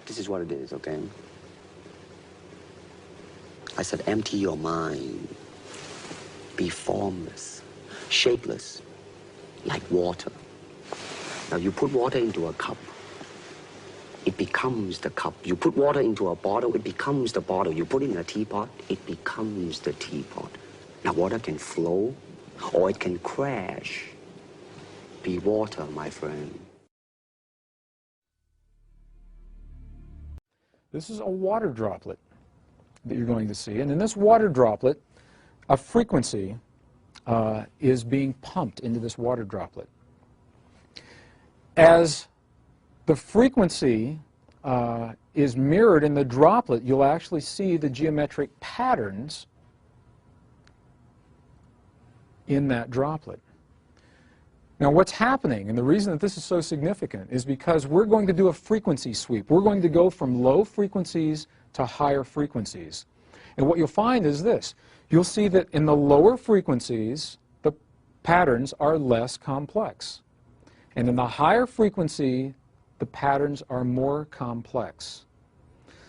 This is what it is, okay? I said, empty your mind. Be formless, shapeless, like water. Now, you put water into a cup, it becomes the cup. You put water into a bottle, it becomes the bottle. You put it in a teapot, it becomes the teapot. Now, water can flow, or it can crash. Be water, my friend. This is a water droplet that you're going to see. And in this water droplet, a frequency is being pumped into this water droplet. As the frequency is mirrored in the droplet, you'll actually see the geometric patterns in that droplet. Now, what's happening, and the reason that this is so significant, is because we're going to do a frequency sweep. We're going to go from low frequencies to higher frequencies. And what you'll find is this. You'll see that in the lower frequencies, the patterns are less complex. And in the higher frequency, the patterns are more complex.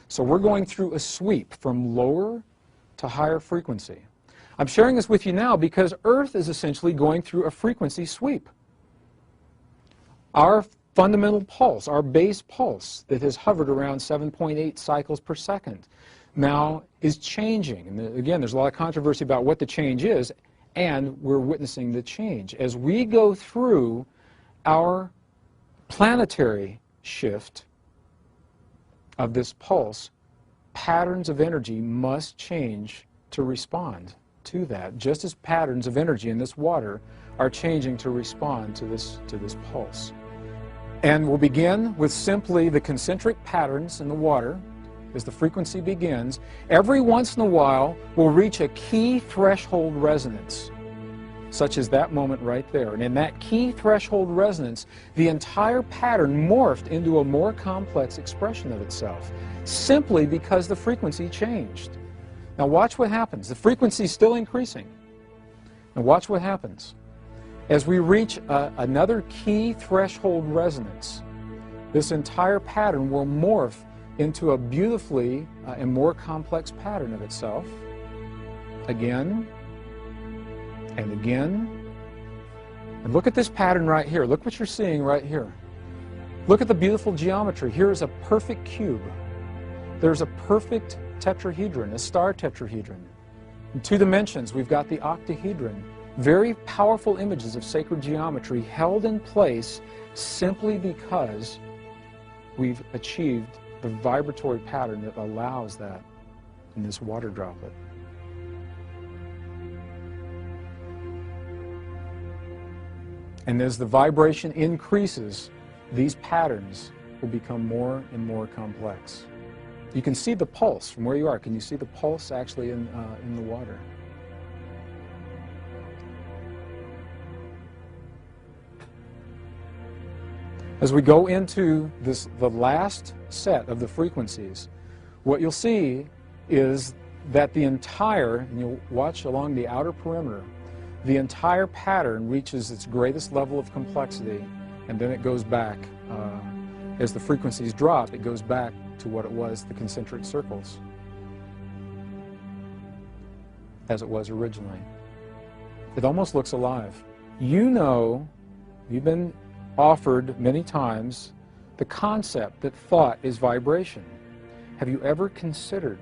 So we're going through a sweep from lower to higher frequency. I'm sharing this with you now because Earth is essentially going through a frequency sweep. Our fundamental pulse, our base pulse that has hovered around 7.8 cycles per second, now is changing. And again, there's a lot of controversy about what the change is, and we're witnessing the change. As we go through our planetary shift of this pulse, patterns of energy must change to respond to that, just as patterns of energy in this water are changing to respond to this pulse. And we'll begin with simply the concentric patterns in the water. As the frequency begins, every once in a while we'll reach a key threshold resonance, such as that moment right there. And in that key threshold resonance, the entire pattern morphed into a more complex expression of itself, simply because the frequency changed. Now watch what happens. The frequency is still increasing. Now watch what happens. As we reach another key threshold resonance, this entire pattern will morph into a beautifully and more complex pattern of itself, again and again. And look at this pattern right here. Look what you're seeing right here. Look at the beautiful geometry. Here is a perfect cube. There's a perfect tetrahedron, a star tetrahedron. In 2 dimensions, we've got the octahedron. Very powerful images of sacred geometry held in place simply because we've achieved the vibratory pattern that allows that in this water droplet. And as the vibration increases, these patterns will become more and more complex. You can see the pulse from where you are. Can you see the pulse actually in the water? As we go into the last set of the frequencies, what you'll see is that the entire, and you'll watch along the outer perimeter, the entire pattern reaches its greatest level of complexity, and then it goes back. As the frequencies drop, it goes back to what it was, the concentric circles, as it was originally. It almost looks alive. You know, you've been offered many times the concept that thought is vibration. Have you ever considered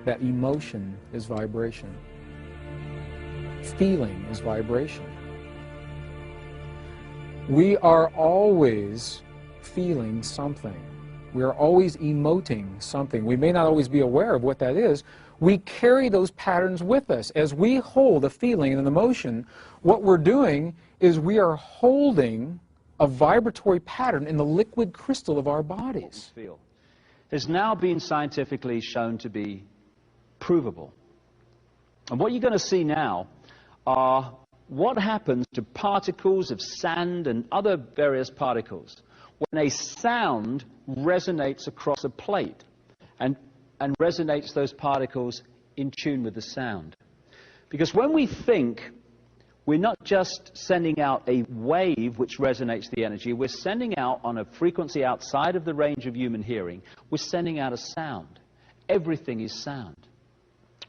that emotion is vibration? Feeling is vibration. We are always feeling something. We are always emoting something. We may not always be aware of what that is. We carry those patterns with us. As we hold a feeling and an emotion, what we're doing is we are holding a vibratory pattern in the liquid crystal of our bodies. Has now been scientifically shown to be provable. And what you're going to see now are what happens to particles of sand and other various particles when a sound resonates across a plate and resonates those particles in tune with the sound. Because when we think, we're not just sending out a wave which resonates the energy, we're sending out on a frequency outside of the range of human hearing, we're sending out a sound. Everything is sound.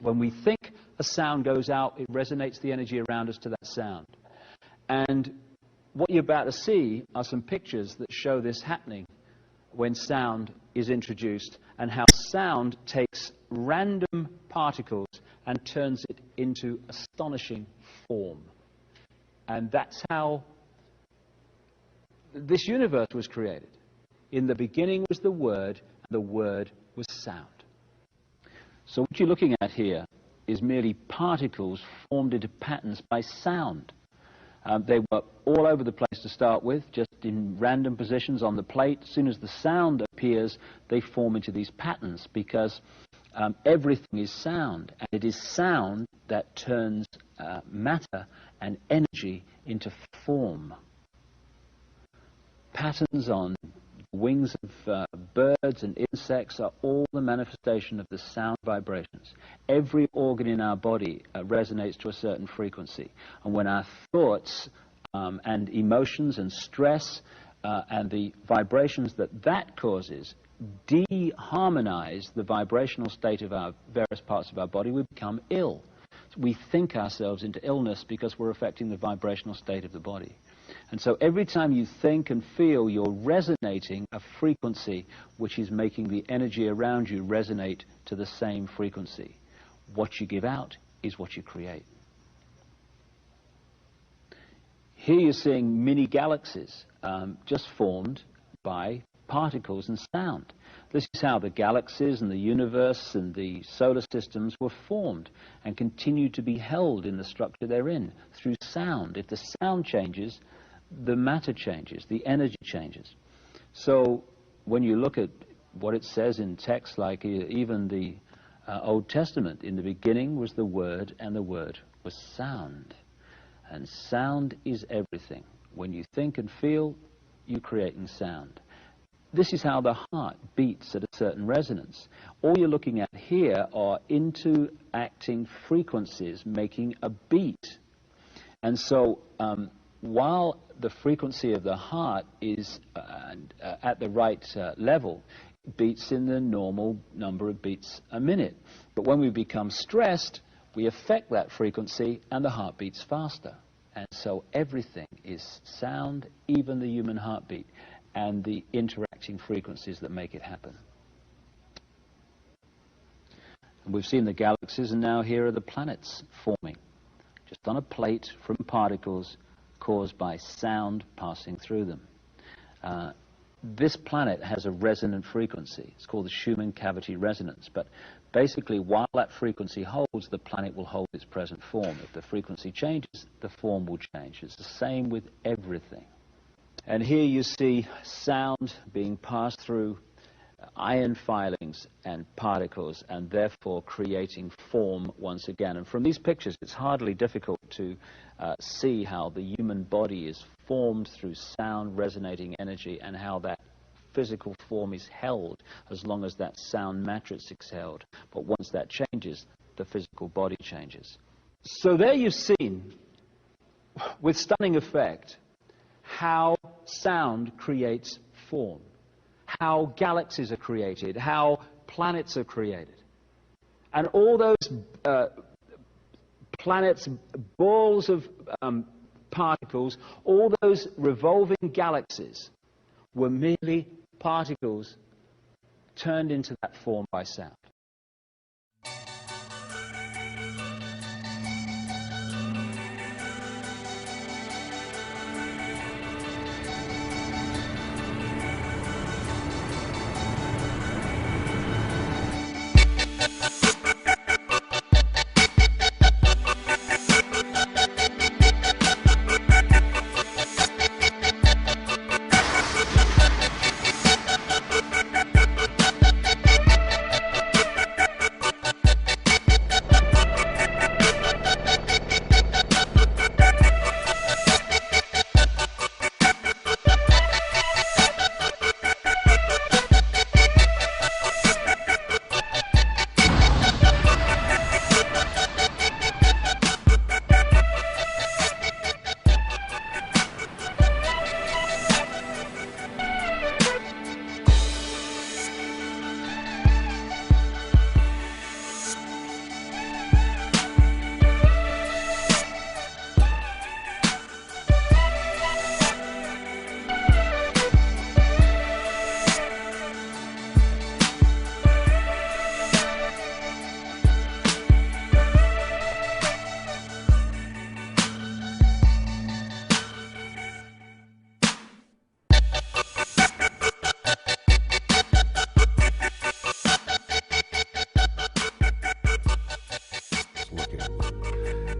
When we think a sound goes out, it resonates the energy around us to that sound. And what you're about to see are some pictures that show this happening when sound is introduced, and how sound takes random particles and turns it into astonishing form. And that's how this universe was created. In the beginning was the Word, and the Word was sound. So what you're looking at here is merely particles formed into patterns by sound. They were all over the place to start with, just in random positions on the plate. As soon as the sound appears, they form into these patterns, because everything is sound, and it is sound that turns matter and energy into form. Patterns on wings of birds and insects are all the manifestation of the sound vibrations. Every organ in our body resonates to a certain frequency. And when our thoughts and emotions and stress and the vibrations that causes de-harmonize the vibrational state of our various parts of our body, we become ill. We think ourselves into illness because we're affecting the vibrational state of the body. And so every time you think and feel, you're resonating a frequency which is making the energy around you resonate to the same frequency. What you give out is what you create. Here you're seeing mini galaxies just formed by particles and sound. This is how the galaxies and the universe and the solar systems were formed and continue to be held in the structure they're in through sound. If the sound changes, the matter changes, the energy changes. So when you look at what it says in texts like even the Old Testament, in the beginning was the Word, and the Word was sound. And sound is everything. When you think and feel, you're creating sound. This is how the heart beats at a certain resonance. All you're looking at here are interacting frequencies making a beat. And so while the frequency of the heart is at the right level, it beats in the normal number of beats a minute. But when we become stressed, we affect that frequency and the heart beats faster. And so everything is sound, even the human heartbeat, and the interacting frequencies that make it happen. And we've seen the galaxies, and now here are the planets forming, just on a plate from particles caused by sound passing through them. This planet has a resonant frequency. It's called the Schumann cavity resonance. But basically, while that frequency holds, the planet will hold its present form. If the frequency changes, the form will change. It's the same with everything. And here you see sound being passed through ion filings and particles, and therefore creating form once again. And from these pictures, it's hardly difficult to see how the human body is formed through sound resonating energy, and how that physical form is held as long as that sound matrix is held. But once that changes, the physical body changes. So there you've seen, with stunning effect, how sound creates form, how galaxies are created, how planets are created. And all those planets, balls of particles, all those revolving galaxies were merely particles turned into that form by sound.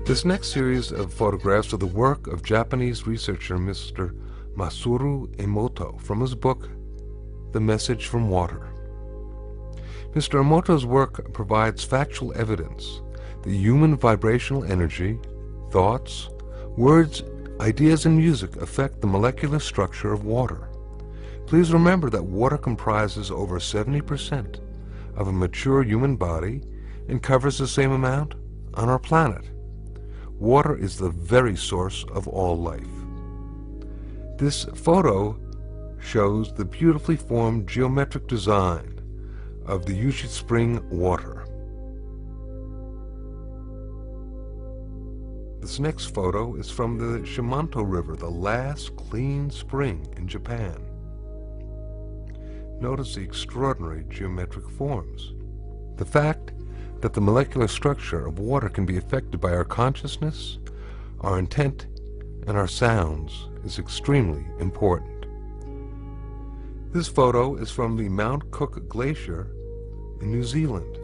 This next series of photographs are the work of Japanese researcher Mr. Masaru Emoto from his book, The Message from Water. Mr. Emoto's work provides factual evidence that human vibrational energy, thoughts, words, ideas, and music affect the molecular structure of water. Please remember that water comprises over 70% of a mature human body and covers the same amount on our planet. Water is the very source of all life. This photo shows the beautifully formed geometric design of the Yushi Spring water. This next photo is from the Shimanto River, the last clean spring in Japan. Notice the extraordinary geometric forms. The fact that the molecular structure of water can be affected by our consciousness, our intent, and our sounds is extremely important. This photo is from the Mount Cook Glacier in New Zealand.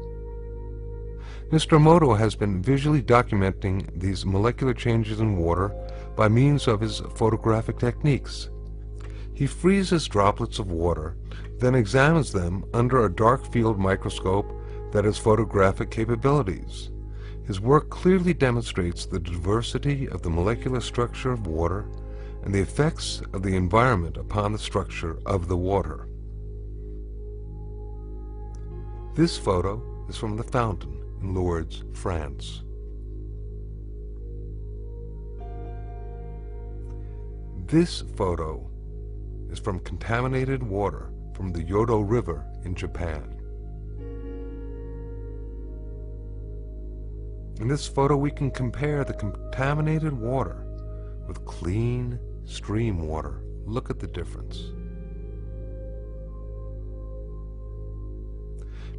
Mr. Emoto has been visually documenting these molecular changes in water by means of his photographic techniques. He freezes droplets of water, then examines them under a dark field microscope that has photographic capabilities. His work clearly demonstrates the diversity of the molecular structure of water and the effects of the environment upon the structure of the water. This photo is from the fountain in Lourdes, France. This photo is from contaminated water from the Yodo River in Japan. In this photo we can compare the contaminated water with clean stream water. Look at the difference.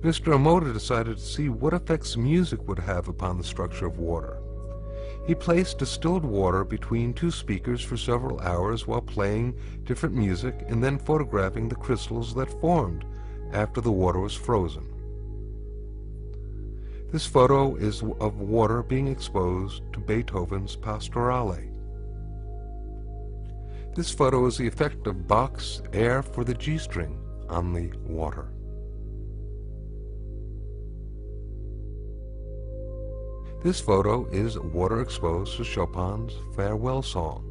Mr. Emoto decided to see what effects music would have upon the structure of water. He placed distilled water between two speakers for several hours while playing different music and then photographing the crystals that formed after the water was frozen. This photo is of water being exposed to Beethoven's Pastorale. This photo is the effect of Bach's Air for the G-string on the water. This photo is water exposed to Chopin's Farewell Song.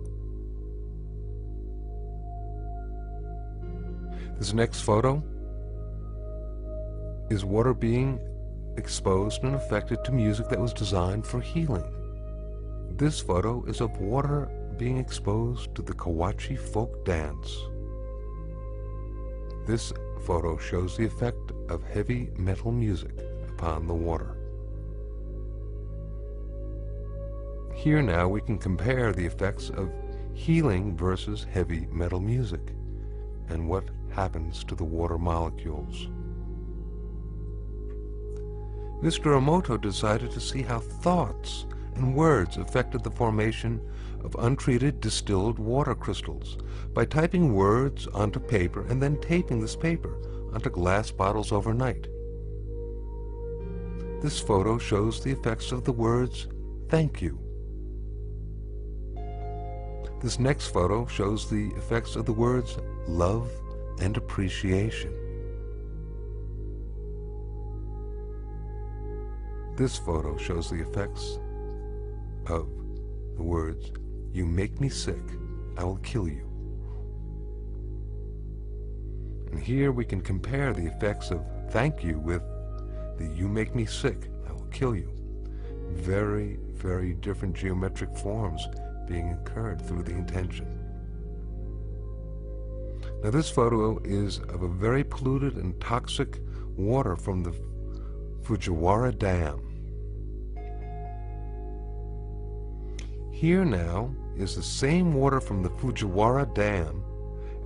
This next photo is water being exposed and affected to music that was designed for healing. This photo is of water being exposed to the Kawachi folk dance. This photo shows the effect of heavy metal music upon the water. Here now we can compare the effects of healing versus heavy metal music and what happens to the water molecules. Mr. Emoto decided to see how thoughts and words affected the formation of untreated distilled water crystals by typing words onto paper and then taping this paper onto glass bottles overnight. This photo shows the effects of the words, "Thank you." This next photo shows the effects of the words, "love" and "appreciation." This photo shows the effects of the words, "You make me sick, I will kill you." And here we can compare the effects of "thank you" with the "you make me sick, I will kill you." Very, very different geometric forms being incurred through the intention. Now this photo is of a very polluted and toxic water from the Fujiwara Dam. Here now is the same water from the Fujiwara Dam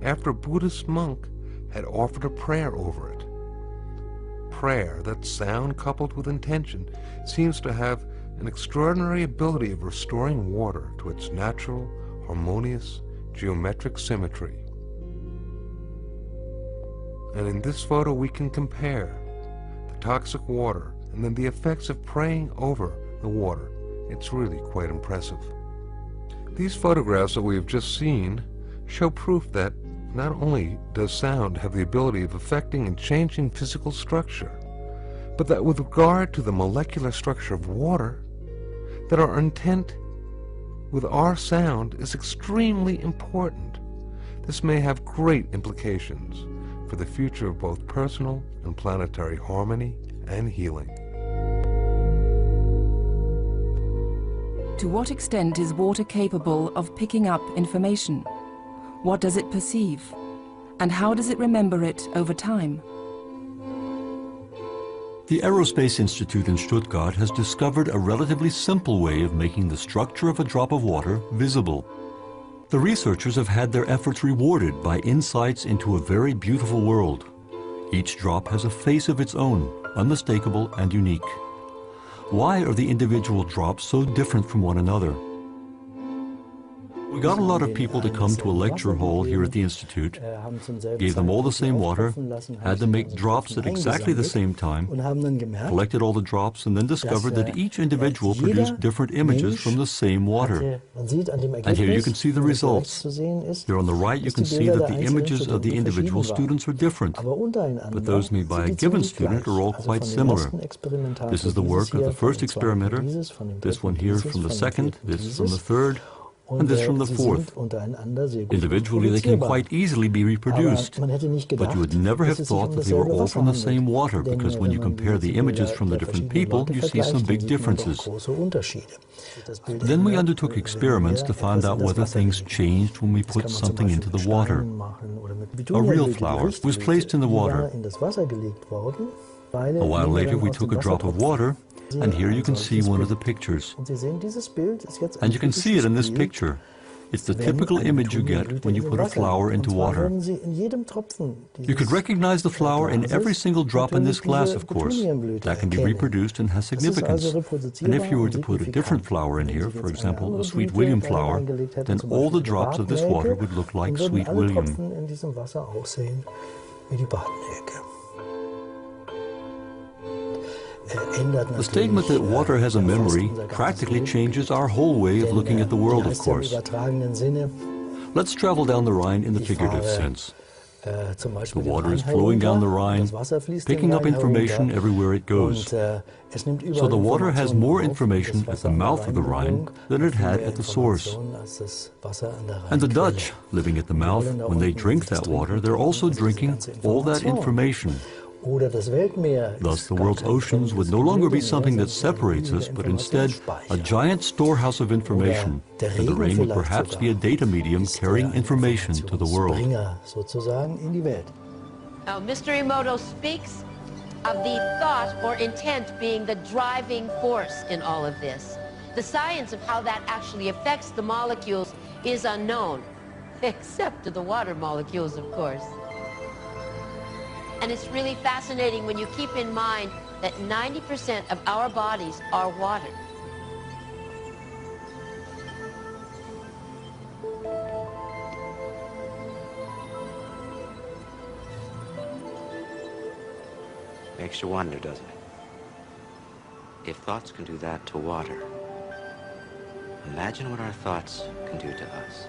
after a Buddhist monk had offered a prayer over it. Prayer, that sound coupled with intention, seems to have an extraordinary ability of restoring water to its natural, harmonious, geometric symmetry. And in this photo we can compare the toxic water and then the effects of praying over the water It's really quite impressive. These photographs that we have just seen show proof that not only does sound have the ability of affecting and changing physical structure, but that with regard to the molecular structure of water, that our intent with our sound is extremely important. This may have great implications for the future of both personal and planetary harmony and healing. To what extent is water capable of picking up information? What does it perceive? And how does it remember it over time? The Aerospace Institute in Stuttgart has discovered a relatively simple way of making the structure of a drop of water visible. The researchers have had their efforts rewarded by insights into a very beautiful world. Each drop has a face of its own, unmistakable and unique. Why are the individual drops so different from one another? We got a lot of people to come to a lecture hall here at the Institute, gave them all the same water, had them make drops at exactly the same time, collected all the drops, and then discovered that each individual produced different images from the same water. And here you can see the results. Here on the right you can see that the images of the individual students are different, but those made by a given student are all quite similar. This is the work of the first experimenter, this one here from the second, this from the third, and this from the fourth. Individually they can quite easily be reproduced, but you would never have thought that they were all from the same water, because when you compare the images from the different people, you see some big differences. Then we undertook experiments to find out whether things changed when we put something into the water. A real flower was placed in the water. A while later we took a drop of water, and here you can see one of the pictures. And you can see it in this picture. It's the typical image you get when you put a flower into water. You could recognize the flower in every single drop in this glass, of course. That can be reproduced and has significance. And if you were to put a different flower in here, for example, a Sweet William flower, then all the drops of this water would look like Sweet William. The statement that water has a memory practically changes our whole way of looking at the world, of course. Let's travel down the Rhine in the figurative sense. The water is flowing down the Rhine, picking up information everywhere it goes. So the water has more information at the mouth of the Rhine than it had at the source. And the Dutch, living at the mouth, when they drink that water, they're also drinking all that information. Thus, the world's oceans would no longer be something that separates us, but instead a giant storehouse of information, and the rain would perhaps be a data medium carrying information to the world. Now, Mr. Emoto speaks of the thought or intent being the driving force in all of this. The science of how that actually affects the molecules is unknown, except to the water molecules, of course. And it's really fascinating when you keep in mind that 90% of our bodies are water. Makes you wonder, doesn't it? If thoughts can do that to water, imagine what our thoughts can do to us.